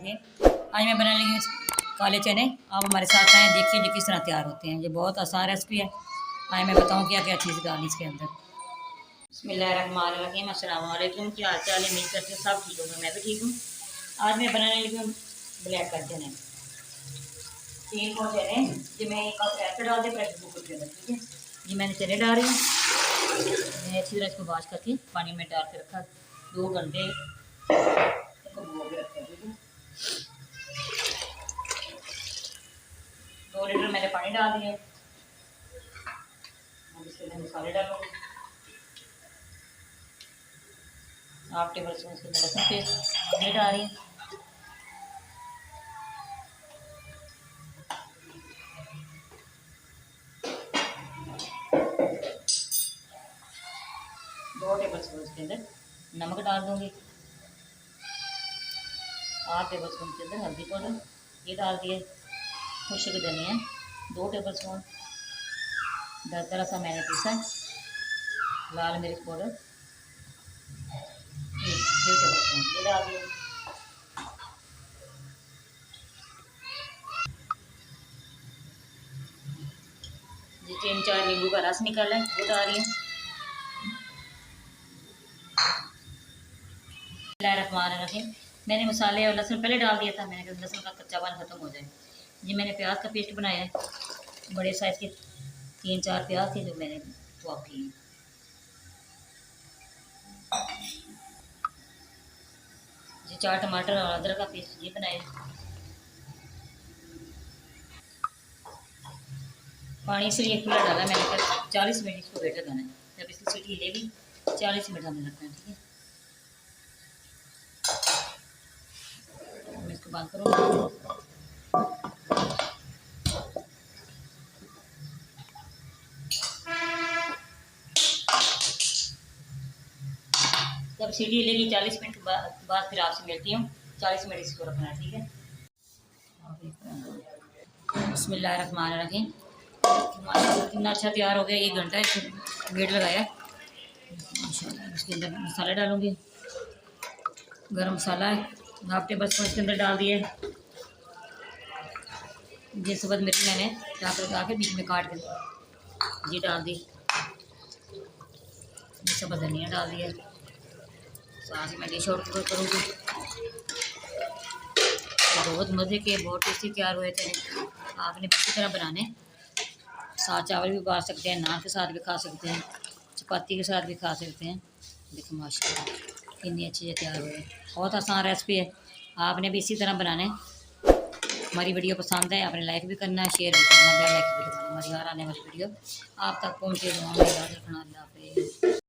रखें। आज मैं बनाने लगी काले चने। आप हमारे साथ आएँ, देखिए जो किस तरह तैयार होते हैं। ये बहुत आसान रेसिपी है। आए मैं बताऊँ क्या क्या चीज़ डाली इसके अंदर। बिस्मिल्लाहिर्रहमानिर्रहीम। अस्सलाम वालेकुम। क्या हाल चाल है? उम्मीद करते हैं सब ठीक होगा, मैं भी ठीक हूँ। आज मैं बनाने लगी हूँ ब्लैक कर चने। 3 को चने जो मैं एक कप ऐसे डाल दिया प्रेशर कुकर के अंदर, ठीक है। ये मैंने चने डाल रही हूँ। मैं अच्छी तरह इसको वॉश करके पानी में डाल के रखा 2 घंटे इसको भिगो के रखा, ठीक है। 2 लीटर मैंने पानी डाल दिया। अब इसके अंदर मसाले डालूंगी। 1/2 टेबल स्पून इसके अंदर लहसुन पेस्ट ये डाल रही है। दो टेबल स्पून इसके अंदर नमक डाल दूंगी। 1/2 टेबल स्पून के अंदर हल्दी पाउडर ये डाल दिए। खुश्क धनिया 2 टेबल स्पून। दरदरा सा मैंने पीसा लाल मिर्च पाउडर 1 टेबल स्पून ये डाल दिए। ये 3-4 नींबू का रस निकाला है वो डाल रही हूँ। रखें। मैंने मसाले और लहसुन पहले डाल दिया था, मैंने कहा लहसुन का कच्चापन ख़त्म हो जाए। ये मैंने प्याज का पेस्ट बनाया है, बड़े साइज़ के 3-4 प्याज थे जो मैंने चॉप किए। ये 4 टमाटर और अदरक का पेस्ट ये बनाया। पानी इसलिए खुला डाला मैंने, 40 मिनट इसको वेट लगाना है। जब इसकी सीटी हिलेगी 40 मिनट हमें रखना है, ठीक है। मैं इसको बंद करूँगा। जब सीटी हिलेगी 40 मिनट के बाद फिर आपसे मिलती हूँ। 40 मिनट इसको रखना है, ठीक है। बिस्मिल्लाहिर्रहमानिर्रहीम। कितना अच्छा तैयार हो गया। 1 घंटा वेट लगाया। इसके अंदर मसाला डालूंगी। गरम मसाला है 1/2 टेबल स्पून इसके अंदर डाल दिए। ये सब्ज़ मिर्च मैंने चाक लगा के बीच में काट के ये डाल दी। सब्ज़ धनिया डाल दिया। साथ ही मैं डिश आउट करूँगी। बहुत मज़े के, बहुत टेस्टी तैयार हुए थे। आपने इसी तरह बनाने। साथ चावल भी उगा सकते हैं, नान के साथ भी खा सकते हैं, चपाती के साथ भी खा सकते हैं। देखो माशाल्लाह कितनी अच्छी तैयार हुए। बहुत आसान रेसिपी है, आपने भी इसी तरह बनाने। हमारी वीडियो पसंद है आपने लाइक भी करना है, शेयर भी करना है। बेल आइकन भी दबाना, हमारी हर आने वाली वीडियो आप तक पहुँचे। दुआ में याद रखना। अल्लाह हाफ़िज़।